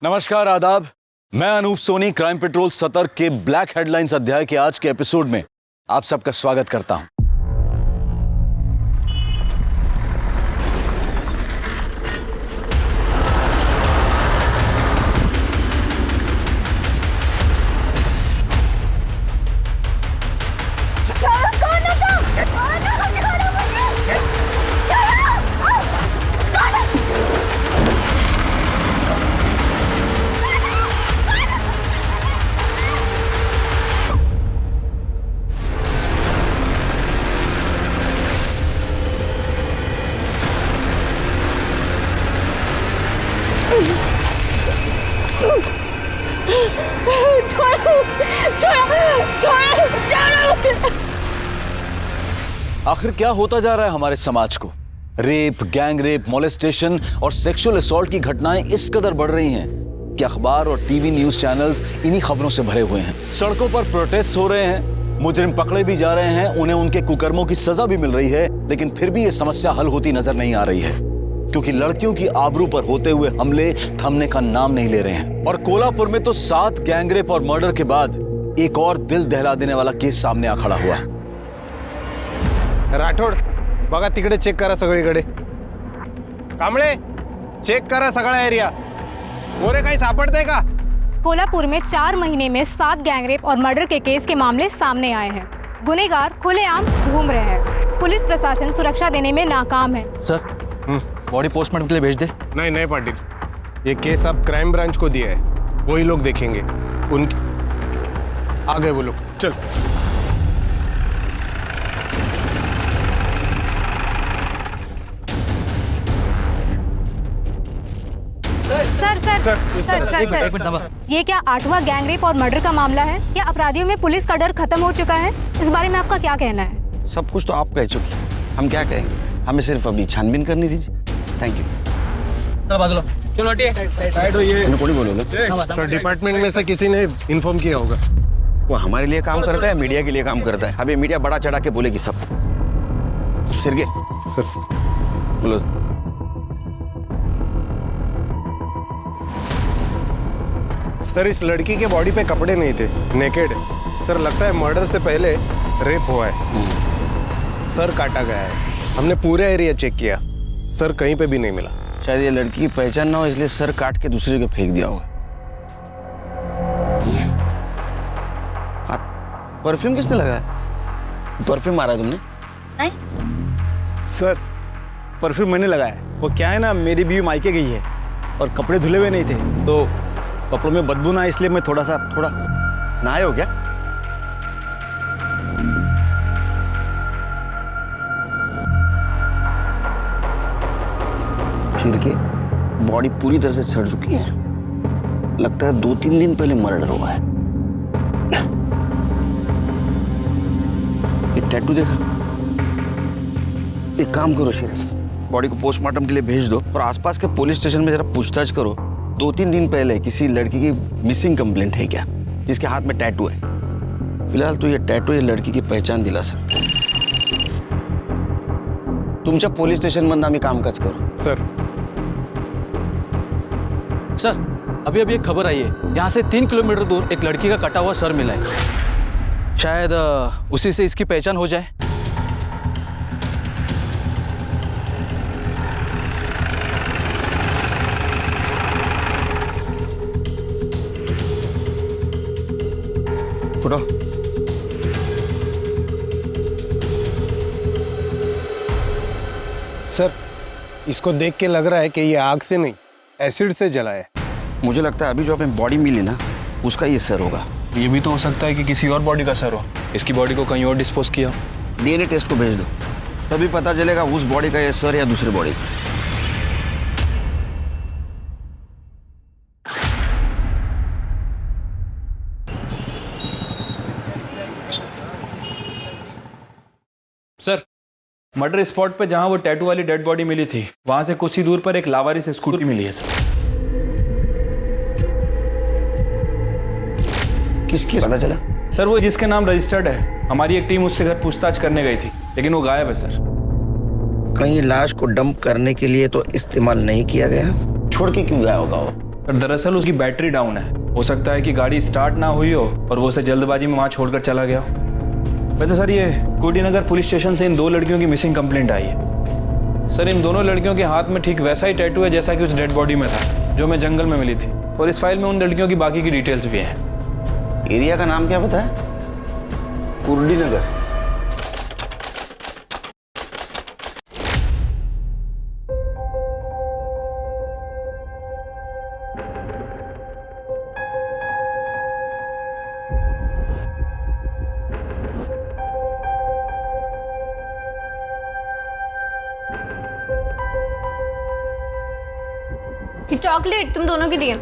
नमस्कार, आदाब। मैं अनूप सोनी क्राइम पेट्रोल सतर्क के ब्लैक हेडलाइंस अध्याय के आज के एपिसोड में आप सबका स्वागत करता हूं। आखिर क्या होता जा रहा है हमारे समाज को? रेप, गैंग रेप, मोलेस्टेशन और सेक्सुअल असॉल्ट की घटनाएं इस कदर बढ़ रही हैं कि अखबार और टीवी न्यूज चैनल्स इन्हीं खबरों से भरे हुए हैं। सड़कों पर प्रोटेस्ट हो रहे हैं, मुजरिम पकड़े भी जा रहे हैं, उन्हें उनके कुकर्मों की सजा भी मिल रही है, लेकिन फिर भी ये समस्या हल होती नजर नहीं आ रही है, क्योंकि लड़कियों की आबरू पर होते हुए हमले थमने का नाम नहीं ले रहे हैं। और कोल्हापुर में तो 7 गैंगरेप और मर्डर के बाद एक और दिल दहला देने वाला केस सामने आ खड़ा हुआ। राठोड, बघा तिकडे चेक करा सगळीकडे। कांबळे, चेक करा सगळा एरिया। मोरे काही सापडतंय का? कोल्हापुर में 4 महीने में 7 गैंगरेप और मर्डर के केस के मामले सामने आए हैं। गुनहगार खुलेआम घूम रहे हैं। पुलिस प्रशासन सुरक्षा देने में नाकाम है। सर, बॉडी पोस्टमार्टम के लिए भेज दे। नहीं पाटिल, ये केस अब क्राइम ब्रांच को दिया है, वही लोग देखेंगे। उनके आ गए वो लोग। चल सर, ये क्या 8वां गैंगरेप और मर्डर का मामला है? क्या अपराधियों में पुलिस का डर खत्म हो चुका है? इस बारे में आपका क्या कहना है? सब कुछ तो आप कह चुकी, हम क्या कहेंगे? हमें सिर्फ अभी छानबीन करनी थी। Thank you. चलो सर, डिपार्टमेंट में से किसी ने इन्फॉर्म किया होगा। वो हमारे लिए काम करता है, मीडिया के लिए काम करता है। अभी मीडिया बड़ा चढ़ा के बोलेगी सब। सिरगे सर, बोलो। सर, इस लड़की के बॉडी पे कपड़े नहीं थे, नेकेड। सर, लगता है मर्डर से पहले रेप हुआ है। सर काटा गया है। हमने पूरा एरिया चेक किया, सर कहीं पे भी नहीं मिला। शायद ये लड़की की पहचान ना हो, इसलिए सर काट के दूसरे को फेंक दिया होगा। परफ्यूम किसने लगाया? परफ्यूम मारा है तुमने? नहीं सर, परफ्यूम मैंने लगाया है। वो क्या है ना, मेरी बीवी मायके गई है और कपड़े धुले हुए नहीं थे, तो कपड़ों में बदबू ना, इसलिए मैं थोड़ा नहाए हो क्या? छिड़के बॉडी पूरी तरह से सड़ चुकी है। लगता है 2-3 दिन पहले मर्डर हुआ है। ये टैटू देखा? एक काम करो शेर, बॉडी को पोस्टमार्टम के लिए भेज दो और आसपास के पुलिस स्टेशन में जरा पूछताछ करो। 2-3 दिन पहले किसी लड़की की मिसिंग कंप्लेंट है क्या, जिसके हाथ में टैटू है? फिलहाल तो ये टैटू ये लड़की की पहचान दिला सकता है। तुमच्या पोलीस स्टेशन मधून आम्ही कामकाज करू। सर, अभी एक खबर आई है। यहाँ से 3 किलोमीटर दूर एक लड़की का कटा हुआ सर मिला है। शायद उसी से इसकी पहचान हो जाए। फुटो। सर, इसको देख के लग रहा है कि ये आग से नहीं, एसिड से जला है। मुझे लगता है अभी जो अपनी बॉडी मिली ना, उसका ये सर होगा। ये भी तो हो सकता है कि किसी और बॉडी का सर हो, इसकी बॉडी को कहीं और डिस्पोज किया। डीएनए टेस्ट को भेज दो, तभी पता चलेगा उस बॉडी का ये सर या दूसरे बॉडी का। सर, मर्डर स्पॉट पे जहां वो टैटू वाली डेड बॉडी मिली थी, वहां से कुछ ही दूर पर एक लावारिस स्कूटी मिली है सर। किसकी पता चला? सर, वो जिसके नाम रजिस्टर्ड है, हमारी एक टीम उससे घर पूछताछ करने गई थी, लेकिन वो गायब है सर। कहीं लाश को डंप करने के लिए तो इस्तेमाल नहीं किया गया? छोड़ के क्यों गया होगा वो? पर दरअसल उसकी बैटरी डाउन है। हो सकता है कि गाड़ी स्टार्ट ना हुई हो और वो उसे जल्दबाजी में वहाँ छोड़कर चला गया हो। वैसे सर, ये कुर्डीनगर पुलिस स्टेशन से इन 2 लड़कियों की मिसिंग कंप्लेंट आई है। सर, इन दोनों लड़कियों के हाथ में ठीक वैसा ही टैटू है जैसा कि उस डेड बॉडी में था जो मैं जंगल में मिली थी, और इस फाइल में उन लड़कियों की बाकी की डिटेल्स भी हैं। एरिया का नाम क्या बताया? कुर्डीनगर। चॉकलेट तुम दोनों के लिए।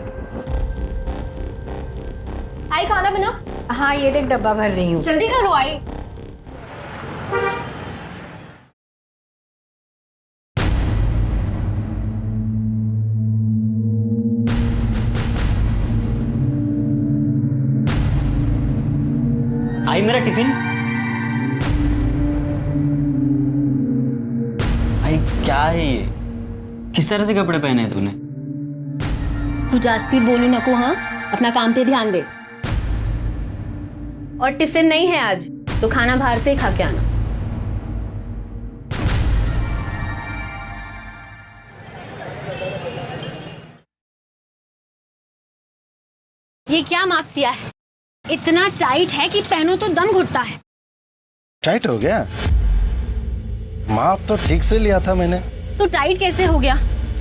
आई खाना बनाओ। हाँ ये देख डब्बा भर रही हूँ। जल्दी करो आई। आई मेरा टिफिन। आई क्या है ये? किस तरह से कपड़े पहने हैं तूने? तू जास्ती बोलू नको। हाँ अपना काम पे ध्यान दे। और टिफिन नहीं है आज तो खाना बाहर से ही खा के आना। ये क्या माप सिया है? इतना टाइट है कि पहनो तो दम घुटता है। टाइट हो गया? माप तो ठीक से लिया था मैंने। तो टाइट कैसे हो गया?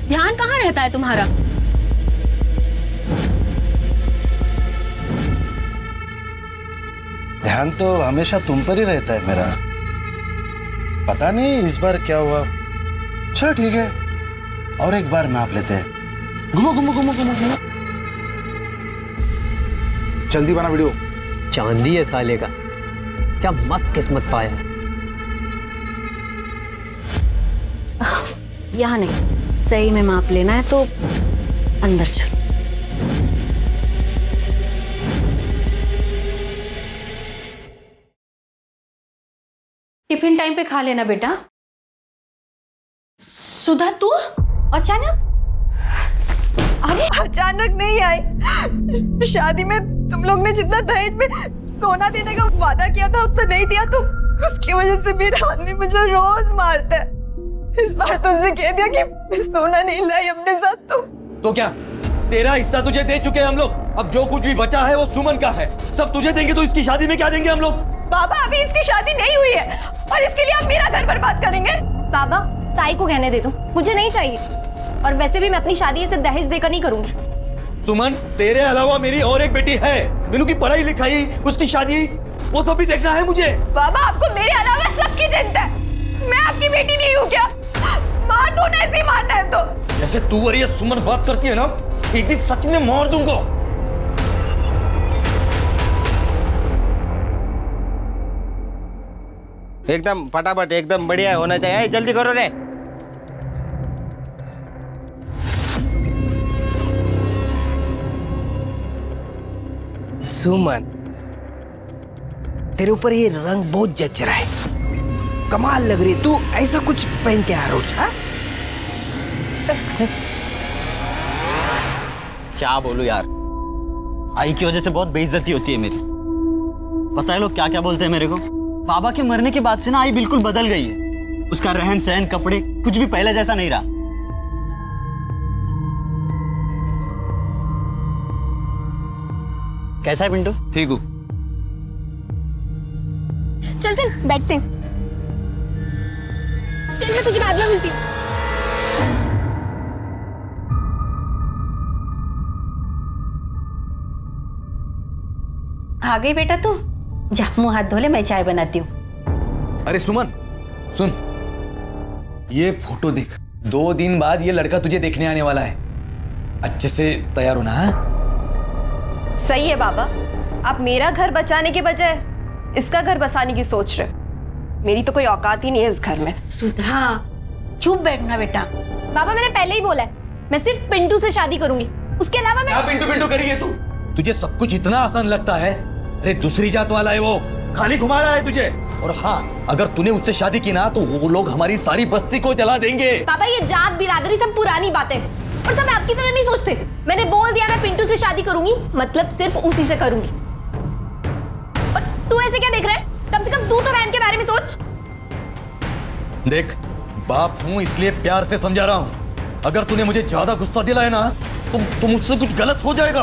ध्यान कहाँ रहता है तुम्हारा? ध्यान तो हमेशा तुम पर ही रहता है मेरा। पता नहीं इस बार क्या हुआ। चलो ठीक है, और एक बार नाप लेते हैं। घुमो घुमो घुमो घुमो घुमो। जल्दी बना वीडियो। चांदी है साले का, क्या मस्त किस्मत पाया है। यहाँ नहीं, सही में माप लेना है तो अंदर चलो। टिफिन टाइम पे खा लेना बेटा। सुधा तू अचानक? अरे अचानक नहीं आई। शादी में तुम लोग ने जितना दहेज में सोना देने का वादा किया था उतना नहीं दिया, तो उसकी वजह से मेरा आदमी मुझे रोज मारता है। इस बार तो उसने कह दिया कि मैं सोना नहीं लाई अपने साथ। तो क्या तेरा हिस्सा तुझे दे चुके हैं हम लोग? अब जो कुछ भी बचा है वो सुमन का है, सब तुझे देंगे। तो इसकी शादी में क्या देंगे हम लोग? बाबा अभी इसकी शादी नहीं हुई है और इसके लिए आप मेरा घर बर्बाद करेंगे? बाबा ताई को कहने दे दो, मुझे नहीं चाहिए। और वैसे भी मैं अपनी शादी ऐसे दहेज देकर नहीं करूंगी। सुमन, तेरे अलावा मेरी और एक बेटी है। मीनू की पढ़ाई लिखाई, उसकी शादी, वो सब भी देखना है मुझे। बाबा आपको मेरे अलावा सबकी चिंता है। मैं आपकी बेटी नहीं हूँ क्या? मार दो ना, ऐसे ही मारना है तो। जैसे तू और ये सुमन बात करती है ना, एक दिन सच में मार दूंगा। एकदम फटाफट, एकदम बढ़िया होना चाहिए। जल्दी करो रे। सुमन, तेरे ऊपर ये रंग बहुत जच रहा है, कमाल लग रही। तू ऐसा कुछ पहन के आ रोज? क्या बोलूं यार, आई की वजह से बहुत बेइज्जती होती है मेरी। पता है लोग क्या क्या बोलते हैं मेरे को? बाबा के मरने के बाद से ना आई बिल्कुल बदल गई है। उसका रहन सहन, कपड़े, कुछ भी पहले जैसा नहीं रहा। कैसा है पिंटू? ठीक हूँ। चल चल बैठते हैं। चल मैं तुझे बाद में मिलती हूँ। आ गई बेटा तू? जा मुंह हाथ धो ले, मैं चाय बनाती हूँ। अरे सुमन सुन, ये फोटो देख। 2 दिन बाद ये लड़का तुझे देखने आने वाला है। अच्छे से तैयार होना है। सही है बाबा, आप मेरा घर बचाने के बजाय इसका घर बसाने की सोच रहे। मेरी तो कोई औकात ही नहीं है इस घर में। सुधा चुप बैठना बेटा। बाबा मैंने पहले ही बोला है, मैं सिर्फ पिंटू से शादी करूंगी, उसके अलावा मैं। क्या पिंटू पिंटू करी है तू? तुझे सब कुछ इतना आसान लगता है? अरे दूसरी जात वाला है वो, खाली घुमा रहा है तुझे। और हाँ, अगर तूने उससे शादी की ना तो वो लोग हमारी सारी बस्ती को जला देंगे। बाबा ये जात बिरादरी सब पुरानी बातें और सब आपकी तरह नहीं सोचते। मैंने बोल दिया मैं पिंटू से शादी करूंगी, मतलब सिर्फ उसी से करूंगी। और तू ऐसे क्या देख रहा है? कम से कम तू तो बहन के बारे में सोच। देख, बाप हूं इसलिए प्यार से समझा रहा हूं। अगर तूने मुझे ज्यादा गुस्सा दिलाया ना तो मुझसे कुछ गलत हो जाएगा।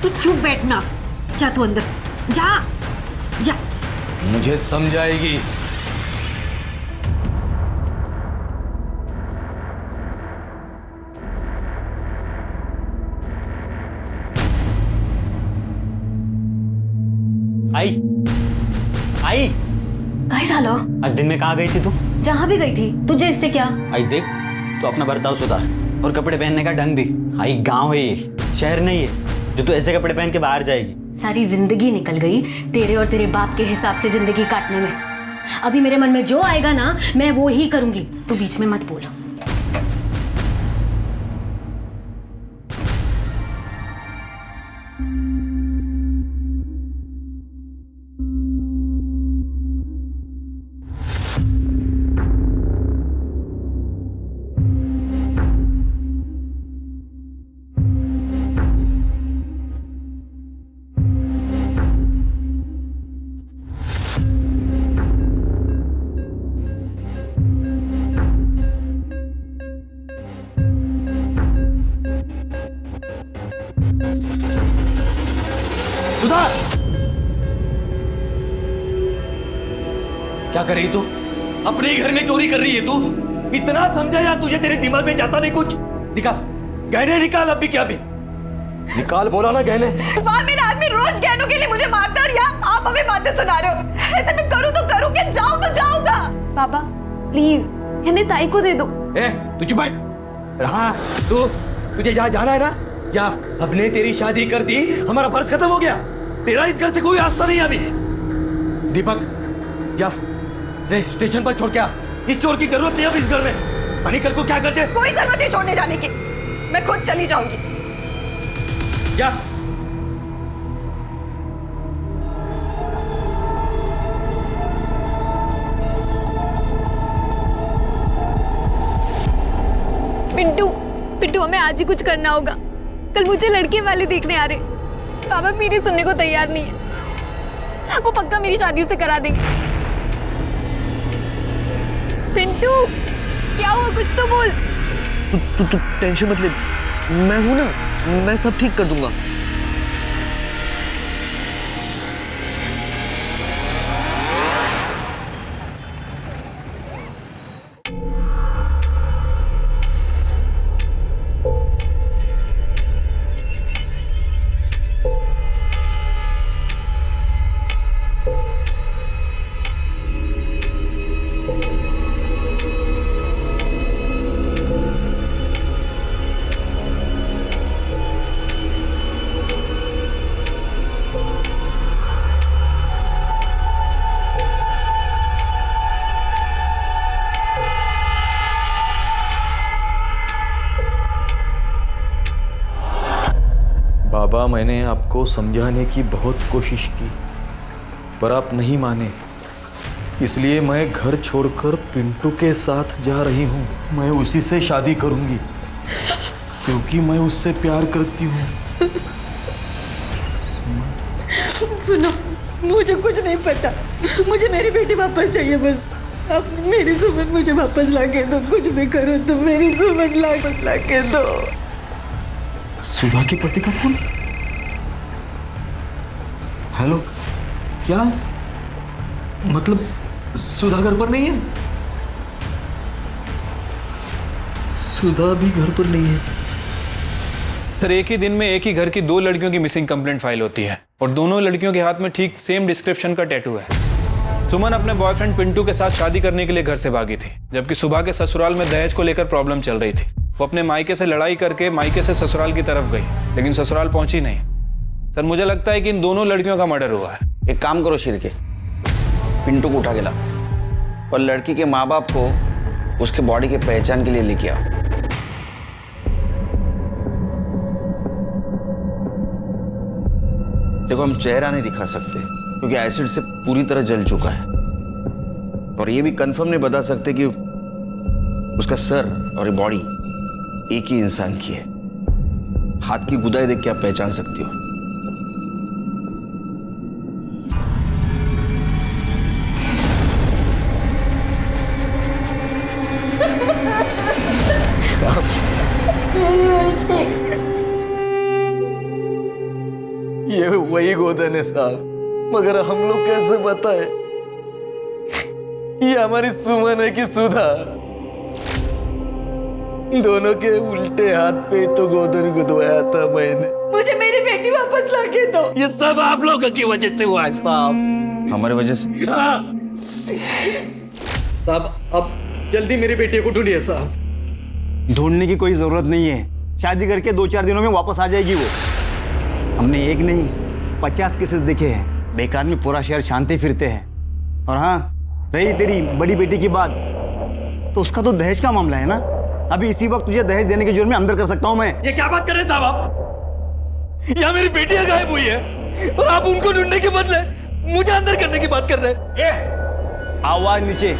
तू चुप बैठना, जा तू अंदर जा जा। मुझे समझाएगी। आई आई काय झालं? आज दिन में कहाँ गई थी तू? जहां भी गई थी, तुझे इससे क्या? आई देख, तू अपना बर्ताव सुधार और कपड़े पहनने का ढंग भी। आई गांव है ये, शहर नहीं है जो तू ऐसे कपड़े पहन के बाहर जाएगी। सारी जिंदगी निकल गई तेरे और तेरे बाप के हिसाब से जिंदगी काटने में। अभी मेरे मन में जो आएगा ना, मैं वो ही करूंगी। तू बीच में मत बोल। सुधा, क्या कर रही तू? अपने ही घर में चोरी कर रही है तू? इतना समझाया तुझे, तेरे दिमाग में जाता नहीं कुछ? निकाल गहने, निकाल अब भी, क्या भी निकाल, बोला ना गहने। वहाँ मेरा आदमी रोज गहनों के लिए मुझे मारता है और यहाँ आप हमें बातें सुना रहे हो। ऐसे मैं करूँ तो करूँ, क्या जाऊँ तो जाऊँगा। पापा प्लीज इन्हें ताई को दे दो। ए, तू चुप बैठ। हाँ, तुझे जहाँ जाना है ना, क्या हमने तेरी शादी कर दी, हमारा फर्ज खत्म हो गया। तेरा इस घर से कोई रास्ता नहीं है अभी। दीपक, क्या स्टेशन पर छोड़ के आ। इस चोर की जरूरत नहीं अब इस घर में। पानी कर को क्या करते? कोई जरूरत नहीं छोड़ने जाने की, मैं खुद चली जाऊंगी। क्या? पिंटू पिंटू हमें आज ही कुछ करना होगा। कल मुझे लड़के वाले देखने आ रहे। बाबा मेरी सुनने को तैयार नहीं है, वो पक्का मेरी शादी उसे करा देंगे। पिंटू क्या हुआ, कुछ तो बोल। तू टेंशन मत ले, मैं हूं ना, मैं सब ठीक कर दूंगा। बाबा, मैंने आपको समझाने की बहुत कोशिश की, पर आप नहीं माने। इसलिए मैं घर छोड़कर पिंटू के साथ जा रही हूँ। मैं उसी से शादी करूँगी, क्योंकि मैं उससे प्यार करती हूँ। सुनो, मुझे कुछ नहीं पता, मुझे मेरी बेटी वापस चाहिए बस। अब मेरी सुमन मुझे वापस ला के दो, कुछ भी करो तुम, मेरी सुमन वापस ला के दो। सुधा के पति का फोन? हेलो, क्या मतलब सुधा घर पर नहीं है? सुधा भी घर पर नहीं है। सर, एक ही दिन में एक ही घर की 2 लड़कियों की मिसिंग कंप्लेंट फाइल होती है और दोनों लड़कियों के हाथ में ठीक सेम डिस्क्रिप्शन का टैटू है। सुमन अपने बॉयफ्रेंड पिंटू के साथ शादी करने के लिए घर से भागी थी, जबकि सुबह के ससुराल में दहेज को लेकर प्रॉब्लम चल रही थी। वो अपने मायके से लड़ाई करके मायके से ससुराल की तरफ गई, लेकिन ससुराल पहुंची नहीं। सर, मुझे लगता है कि इन दोनों लड़कियों का मर्डर हुआ है। एक काम करो शिरके, पिंटू को उठा के ला और लड़की के माँ बाप को उसके बॉडी के पहचान के लिए लेके आओ। देखो, हम चेहरा नहीं दिखा सकते क्योंकि एसिड से पूरी तरह जल चुका है, और ये भी कंफर्म नहीं बता सकते कि उसका सर और ये बॉडी एक ही इंसान की है। हाथ की गुदाई देख के आप पहचान सकती हो। ये वही गोदन है साहब, मगर हम लोग कैसे बताए ये हमारी सुमन है कि सुधा? दोनों के उल्टे हाथ पे तो गोदन गुदवाया था मैंने। मुझे मेरी बेटी वापस ला के दो। ये सब आप लोगों की वजह से हुआ है साहब। हमारी वजह से? साहब अब जल्दी मेरी बेटी को ढूंढिए साहब। ढूंढने की कोई जरूरत नहीं है, शादी करके 2-4 दिनों में वापस आ जाएगी वो। हमने एक नहीं 50 केसेस देखे हैं, बेकार में पूरा शहर शांति फिरते हैं। और हाँ, रही तेरी बड़ी बेटी की बात, तो उसका तो दहेज का मामला है ना। अभी इसी वक्त तुझे दहेज देने के जुर्म में अंदर कर सकता हूं मैं। ये क्या बात कर रहे हैं साहब आप? यहाँ मेरी बेटियां गायब हुई है और आप उनको ढूंढने के बदले मुझे अंदर करने की बात कर रहे हैं। आवाज नीचे।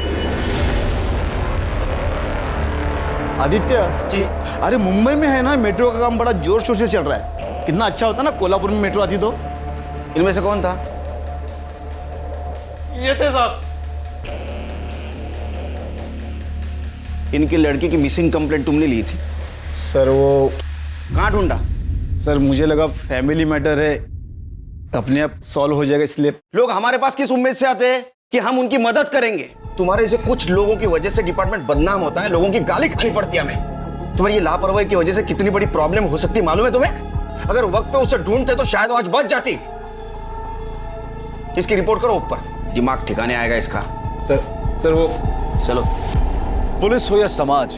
आदित्य जी, अरे मुंबई में है ना मेट्रो का काम बड़ा जोर शोर से चल रहा है। कितना अच्छा होता ना कोल्हापुर में मेट्रो आती तो। इनमें से कौन था? ये थे साहब। इनकी लड़की की मिसिंग कंप्लेंट तुमने ली थी? सर वो कहाँ ढूंढा? सर मुझे लगा फैमिली मैटर है, अपने आप सॉल्व हो जाएगा, इसलिए। लोग हमारे पास किस उम्मीद से आते हैं कि हम उनकी मदद करेंगे? तुम्हारे जैसे कुछ लोगों की वजह से डिपार्टमेंट बदनाम होता है, लोगों की गाली खानी पड़ती है हमें। तुम्हारी ये लापरवाही की वजह से कितनी बड़ी प्रॉब्लम हो सकती है मालूम है तुम्हें? अगर वक्त पे उसे ढूंढते तो शायद वो आज बच जाती। इसकी रिपोर्ट करो ऊपर, दिमाग ठिकाने आएगा इसका। सर वो चलो। पुलिस हो या समाज,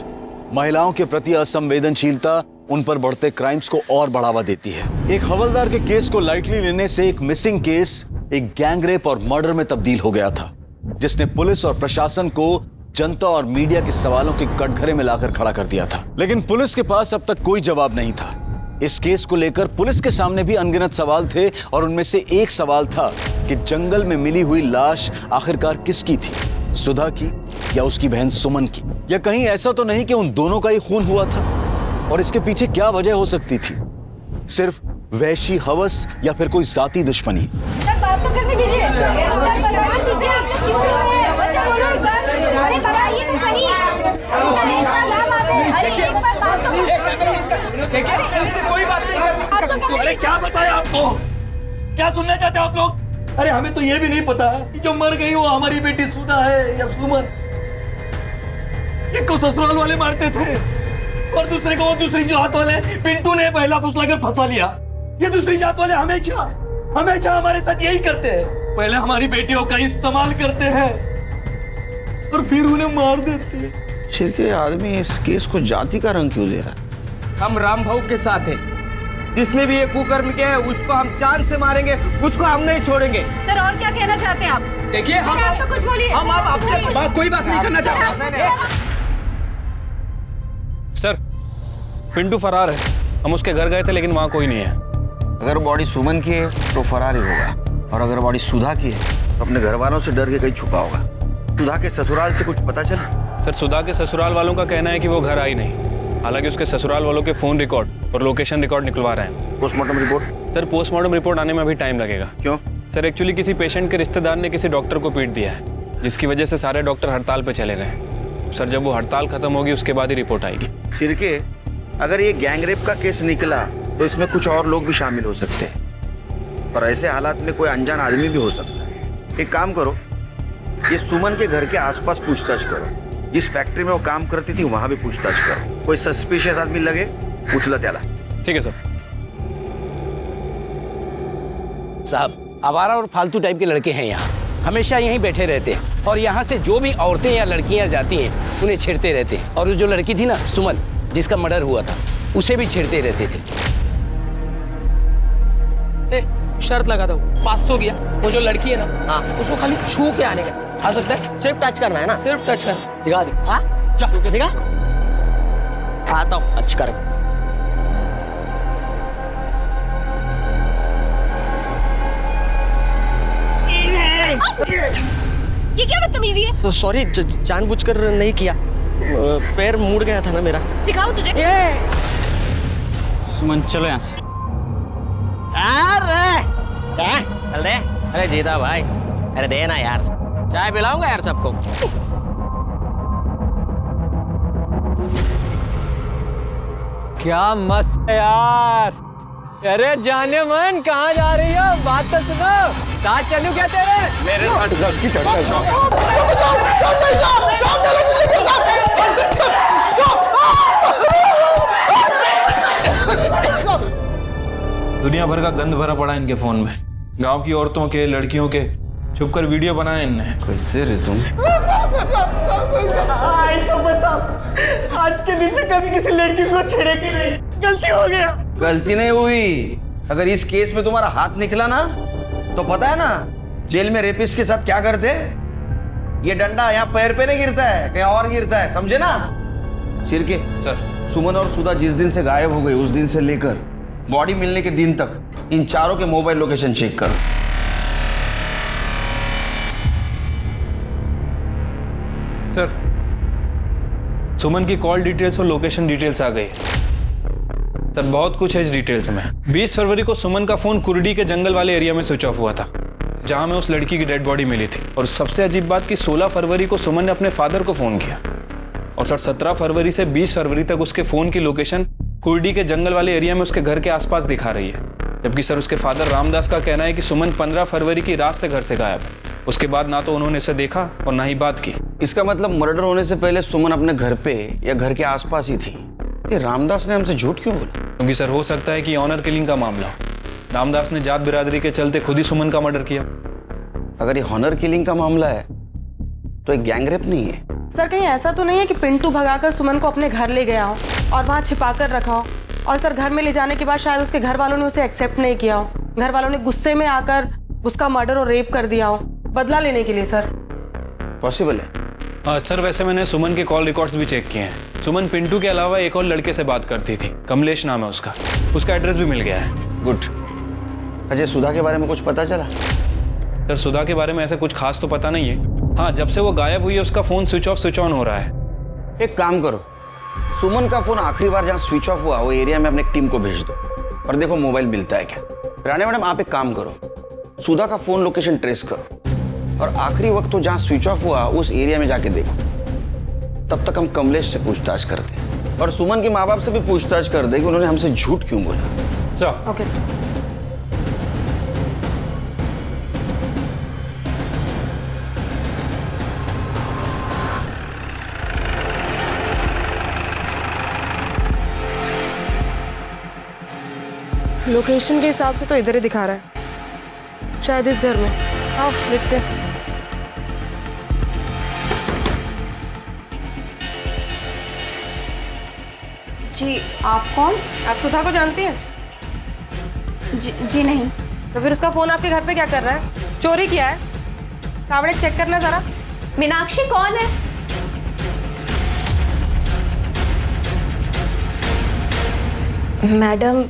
महिलाओं के प्रति असंवेदनशीलता उन पर बढ़ते क्राइम्स को और बढ़ावा देती है। एक हवलदार के केस को लाइटली लेने से एक मिसिंग केस एक गैंगरेप और मर्डर में तब्दील हो गया था, जिसने पुलिस और प्रशासन को जनता और मीडिया के सवालों के कटघरे में लाकर खड़ा कर दिया था। लेकिन पुलिस के पास अब तक कोई जवाब नहीं था। इस केस को लेकर पुलिस के सामने भी अनगिनत सवाल थे और उनमें से एक सवाल था कि जंगल में मिली हुई लाश आखिरकार किसकी थी, सुधा की या उसकी बहन सुमन की? या कहीं ऐसा तो नहीं कि उन दोनों का ही खून हुआ था? और इसके पीछे क्या वजह हो सकती थी? सिर्फ वैशी हवस या फिर कोई जाती दुश्मनी? सर बात तो करने दीजिए। सर बताइए क्यों है? अरे बताइए तो सही। अरे एक बार बात तो कोई बात नहीं। अरे क्या बताया आपको? क्या सुनना चाहते हो आप लोग? अरे हमें तो ये भी नहीं पता कि जो मर गई वो हमारी बेटी सुधा है या सुमन। एक को ससुराल वाले मारते थे और दूसरे को वो दूसरी जात वाले पिंटू ने पहला फुसलाकर फंसा लिया। ये दूसरी जात वाले हमेशा हमारे साथ यही करते हैं। पहले हमारी बेटियों का इस्तेमाल करते हैं और फिर उन्हें मार देते हैं। शिर के आदमी इस केस को जाति का रंग क्यों दे रहा है? हम राम भाऊ के साथ हैं। जिसने भी ये कुकर्म किया है उसको हम जान से मारेंगे, उसको हम नहीं छोड़ेंगे। सर और क्या कहना चाहते हैं आप? देखिए हम आप तो कुछ बोलिए। हम आपसे कोई बात नहीं करना चाहते। सर पिंटू फरार है, हम उसके घर गए थे लेकिन वहाँ कोई नहीं है। अगर बॉडी सुमन की है तो फरार ही होगा, और अगर बॉडी सुधा की है तो अपने घर वालों से डर के कहीं छुपा होगा। सुधा के ससुराल से कुछ पता चला? सर सुधा के ससुराल वालों का कहना है कि वो घर आई नहीं, हालांकि उसके ससुराल वालों के फोन रिकॉर्ड और लोकेशन रिकॉर्ड निकलवा रहे हैं। Postmortem report? Sir postmortem report आने में अभी टाइम लगेगा। क्यों? सर एक्चुअली किसी पेशेंट के रिश्तेदार ने किसी डॉक्टर को पीट दिया है, जिसकी वजह से सारे डॉक्टर हड़ताल पे चले गए। सर जब वो हड़ताल खत्म होगी उसके बाद ही रिपोर्ट आएगी। शिरके, अगर ये गैंगरेप का केस निकला तो इसमें कुछ और लोग भी शामिल हो सकते हैं, और ऐसे हालात में कोई अनजान आदमी भी हो सकता है। एक काम करो, ये सुमन के घर के आसपास पूछताछ करो। जिस फैक्ट्री में वो काम करती थी वहां भी पूछताछ करो। कोई सस्पिशियस आदमी लगे पूछ लो त्याला। ठीक है सर। साहब आवारा और फालतू टाइप के लड़के हैं यहाँ, हमेशा यहीं बैठे रहते हैं और यहाँ से जो भी औरतें या लड़कियाँ जाती हैं उन्हें छेड़ते रहते हैं। और जो लड़की थी ना सुमन, जिसका मर्डर हुआ था, उसे भी छेड़ते रहते थे। शर्त लगा दो, 500 गया। वो जो लड़की है ना, हाँ, उसको खाली छू के आने का आ सकता है। सिर्फ टच करना है ना? सिर्फ टच करना। दिखा दे। हाँ चल दिखा, आता हूँ टच कर। ये क्या बदतमीजी है? सॉरी, जानबूझकर नहीं किया, पैर मुड़ गया था ना मेरा। दिखाओ तुझे। सुमन चलो यहाँ से। अरे क्या चल दे। अरे जीता भाई, अरे दे ना यार, चाय पिलाऊंगा यार सबको। क्या मस्त है यार। अरे जाने मन कहाँ जा रही हो, बात तो सुनो। साथ चलूं क्या तेरे? मेरे दुनिया भर का गंद भरा पड़ा इनके फोन में, गांव की औरतों के, लड़कियों के, छुपकर वीडियो बनाए इनने। कैसे रे तुम? आज के दिन से कभी किसी लड़की को छेड़ेगी नहीं, गलती हो गया। गलती नहीं हुई। अगर इस केस में तुम्हारा हाथ निकला ना, तो पता है ना जेल में रेपिस्ट के साथ क्या करते? ये डंडा यहाँ पैर पे नहीं गिरता है, कहीं और गिरता है, समझे ना? सिरके सर, सुमन और सुधा जिस दिन से गायब हो गई, उस दिन से लेकर बॉडी मिलने के दिन तक इन चारों के मोबाइल लोकेशन चेक करो। सर, सुमन की कॉल डिटेल्स और लोकेशन डिटेल्स आ गई। सर, बहुत कुछ है इस डिटेल्स में। 20 फरवरी को सुमन का फोन कुर्डी के जंगल वाले एरिया में स्विच ऑफ हुआ था, जहां में उस लड़की की डेड बॉडी मिली थी। और सबसे अजीब बात कि 16 फरवरी को सुमन ने अपने फादर को फोन किया। और सर, 17 फरवरी से 20 फरवरी तक उसके फोन की लोकेशन कुर्डी के जंगल वाले एरिया में उसके घर के आसपास दिखा रही है। जबकि सर, उसके फादर रामदास का कहना है कि सुमन 15 फरवरी की रात से घर से गायब है। उसके बाद ना तो उन्होंने इसे देखा और ना ही बात की। इसका मतलब मर्डर होने से पहले सुमन अपने घर पे या घर के आसपास ही थी। ये रामदास ने हमसे झूठ क्यों बोला? क्योंकि सर, हो सकता है कि ऑनर किलिंग का मामला हो। रामदास ने जात बिरादरी के चलते खुद ही सुमन का मर्डर किया। अगर ये ऑनर किलिंग का मामला है तो एक गैंगरेप नहीं है। सर कहीं ऐसा तो नहीं है कि पिंटू भगाकर सुमन को अपने घर ले गया हो और वहाँ छिपा कर रखा हो, और सर घर में ले जाने के बाद शायद उसके घर वालों ने उसे एक्सेप्ट नहीं किया हो, घर वालों ने गुस्से में आकर उसका मर्डर और रेप कर दिया हो बदला लेने के लिए? सर पॉसिबल है। सर, वैसे मैंने सुमन के कॉल रिकॉर्ड्स भी चेक किए हैं। सुमन पिंटू के अलावा एक और लड़के से बात करती थी, कमलेश नाम है उसका एड्रेस भी मिल गया है। गुड। अजय, सुधा के बारे में कुछ पता चला? सर, सुधा के बारे में ऐसा कुछ खास तो पता नहीं है। हाँ, जब से वो गायब हुई है उसका phone switch off switch on हो रहा है। एक काम करो, सुमन का फोन आखिरी बार जहाँ स्विच ऑफ हुआ वो एरिया में अपने टीम को भेज दो और देखो मोबाइल मिलता है क्या। रानी मैडम, आप एक काम करो, सुधा का फोन लोकेशन ट्रेस करो और आखिरी वक्त तो जहाँ स्विच ऑफ हुआ उस एरिया में जाके देखो। तब तक हम कमलेश से पूछताछ करते हैं और सुमन के माँ बाप से भी पूछताछ कर दे कि उन्होंने हमसे झूठ क्यों बोला। चलो। Okay sir. लोकेशन के हिसाब से तो इधर ही दिखा रहा है, शायद इस घर में। आओ देखते हैं। जी, आप कौन? आप सुधा को जानती हैं? जी नहीं। तो फिर उसका फोन आपके घर पे क्या कर रहा है? चोरी किया है? कावड़े चेक करना जरा। मीनाक्षी कौन है? मैडम,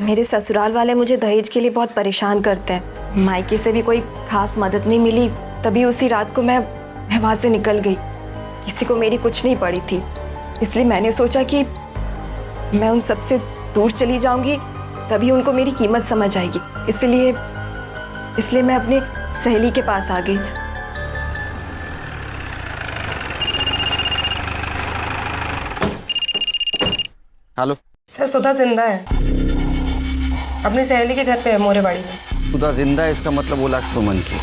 मेरे ससुराल वाले मुझे दहेज के लिए बहुत परेशान करते हैं। मायके से भी कोई खास मदद नहीं मिली, तभी उसी रात को मैं वहाँ से निकल गई। किसी को मेरी कुछ नहीं पड़ी थी, इसलिए मैंने सोचा कि मैं उन सबसे दूर चली जाऊंगी, तभी उनको मेरी कीमत समझ आएगी। इसलिए मैं अपनी सहेली के पास आ गई। हेलो सर, सुधा जिंदा है, अपनी सहेली के घर पे है, मोरेबाड़ी में। सुधा जिंदा है, इसका मतलब वो लाश सुमन की।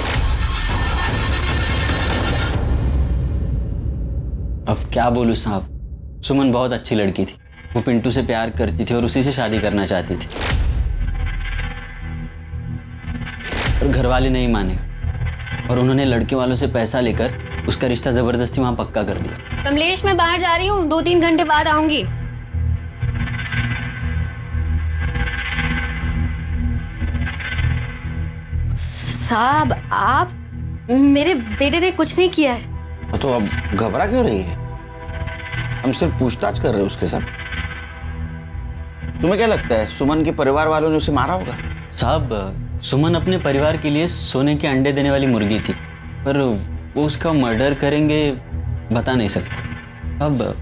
अब क्या बोलूं साहब, सुमन बहुत अच्छी लड़की थी। वो पिंटू से प्यार करती थी और उसी से शादी करना चाहती थी, और घर वाले नहीं माने और उन्होंने लड़के वालों से पैसा लेकर उसका रिश्ता जबरदस्ती वहां पक्का कर दिया। कमलेश, मैं बाहर जा रही हूँ, 2-3 घंटे बाद आऊंगी। साहब, आप, मेरे बेटे ने कुछ नहीं किया है। तो अब घबरा क्यों रही है? हम सिर्फ पूछताछ कर रहे हैं उसके साथ। तुम्हें क्या लगता है सुमन के परिवार वालों ने उसे मारा होगा? साहब, सुमन अपने परिवार के लिए सोने के अंडे देने वाली मुर्गी थी, पर वो उसका मर्डर करेंगे बता नहीं सकता। अब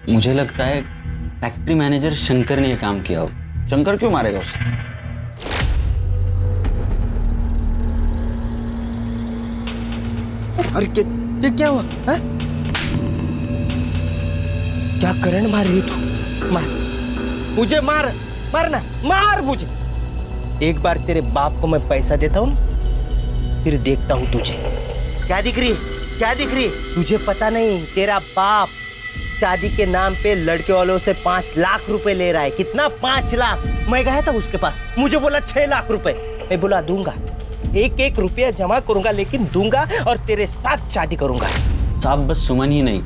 मुझे लगता है फैक्ट्री मैनेजर शंकर ने यह काम किया हो। शंकर क्यों मारेगा उसे? अरे क्या हुआ है? क्या करंट मार रही तू? मार मुझे, मारना, मार मुझे। एक बार तेरे बाप को मैं पैसा देता हूँ, फिर देखता हूँ तुझे। क्या दिख रही? तुझे पता नहीं, तेरा बाप शादी के नाम पे लड़के वालों से 5 लाख रुपए ले रहा है। कितना? 5 लाख। मैं गया था उसके पास, मुझे बोला 6 लाख रुपए। मैं बोला दूंगा, एक रुपया जमा करूंगा, लेकिन दूंगा और तेरे साथ शादी करूंगा। साहब बस सुमन ही नहीं,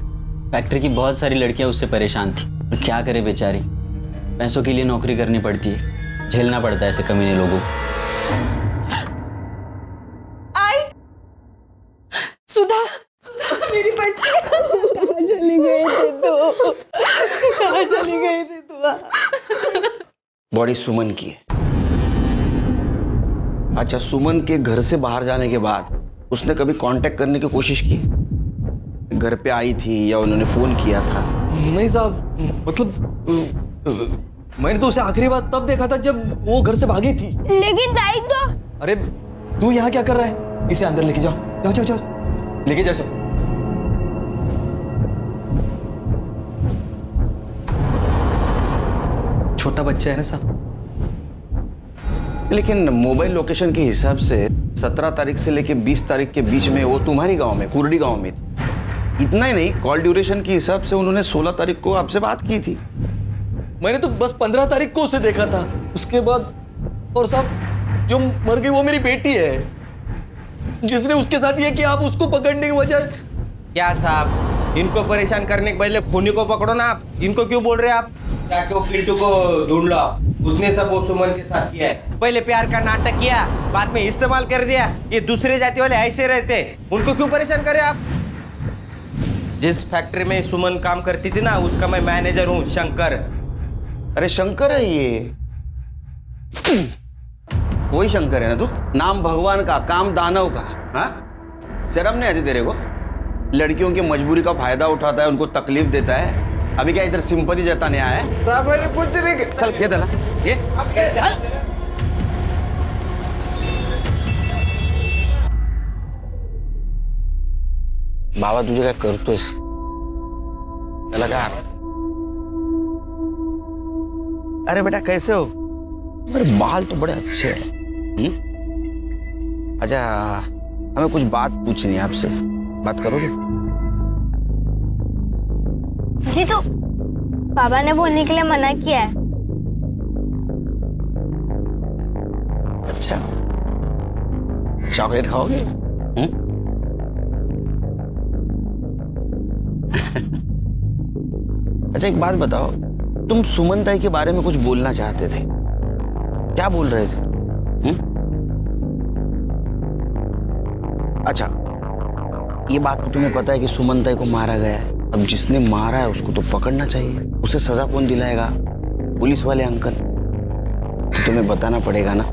फैक्ट्री की बहुत सारी लड़कियां उससे परेशान थी। और क्या करे बेचारी, पैसों के लिए नौकरी करनी पड़ती है, झेलना पड़ता है ऐसे कमीने लोगों को। सुधा, मेरी बच्ची कहाँ चली गई थी तू? बॉडी सुमन की है। अच्छा, सुमन के घर से बाहर जाने के बाद उसने कभी कांटेक्ट करने की कोशिश की? घर पे आई थी या उन्होंने फोन किया था? नहीं साहब, मतलब मैंने तो उसे आखिरी बार तब देखा था जब वो घर से भागी थी। लेकिन दाई तो। अरे तू यहाँ क्या कर रहा है? इसे अंदर लेके जाओ, जाओ लेके जा सब। छोटा बच्चा है ना साहब। लेकिन मोबाइल लोकेशन के हिसाब से 17 तारीख से लेके 20 तारीख के बीच में वो तुम्हारी गांव में, कुर्डी गांव में थी। इतना ही नहीं, कॉल ड्यूरेशन के हिसाब से उन्होंने 16 तारीख को आपसे बात की थी। मैंने तो बस 15 तारीख को उसे देखा था, उसके बाद। और साहब जो मर गई वो मेरी बेटी है, जिसने उसके साथ ये किया। आप उसको पकड़ने की बजाय। क्या साहब, इनको परेशान करने के बदले खूनी को पकड़ो ना। आप इनको क्यों बोल रहे हैं? आप जाके वो पिंटू को ढूंढ लो। उसने सब वो सुमन के साथ किया है। पहले प्यार का नाटक किया, बाद में इस्तेमाल कर दिया। ये दूसरे जाति वाले ऐसे रहते, उनको क्यों परेशान करें आप? जिस फैक्ट्री में सुमन काम करती थी ना, उसका मैं मैनेजर हूँ, शंकर। अरे शंकर है ये, वही शंकर है ना तू? नाम भगवान का, काम दानव का। हाँ, शर्म नहीं आती तेरे को? लड़कियों की मजबूरी का फायदा उठाता है, उनको तकलीफ देता है। अभी क्या इधर सिंपैथी जताने आया है? कुछ नहीं। चल ये दला, ये चल। बाबा तुझे काय करतोयस? त्याला काय? अरे बेटा कैसे हो? मेरे बाल तो बड़े अच्छे हैं। अच्छा, हमें कुछ बात पूछनी है आपसे, बात करोगे? जी तो बाबा ने बोलने के लिए मना किया है। अच्छा, चॉकलेट खाओगे? अच्छा एक बात बताओ, तुम सुमन ताई के बारे में कुछ बोलना चाहते थे, क्या बोल रहे थे? अच्छा, ये बात तो तुम्हें पता है कि सुमन ताई को मारा गया है। अब जिसने मारा है उसको तो पकड़ना चाहिए। उसे सजा कौन दिलाएगा? पुलिस वाले अंकल। तो तुम्हें बताना पड़ेगा ना।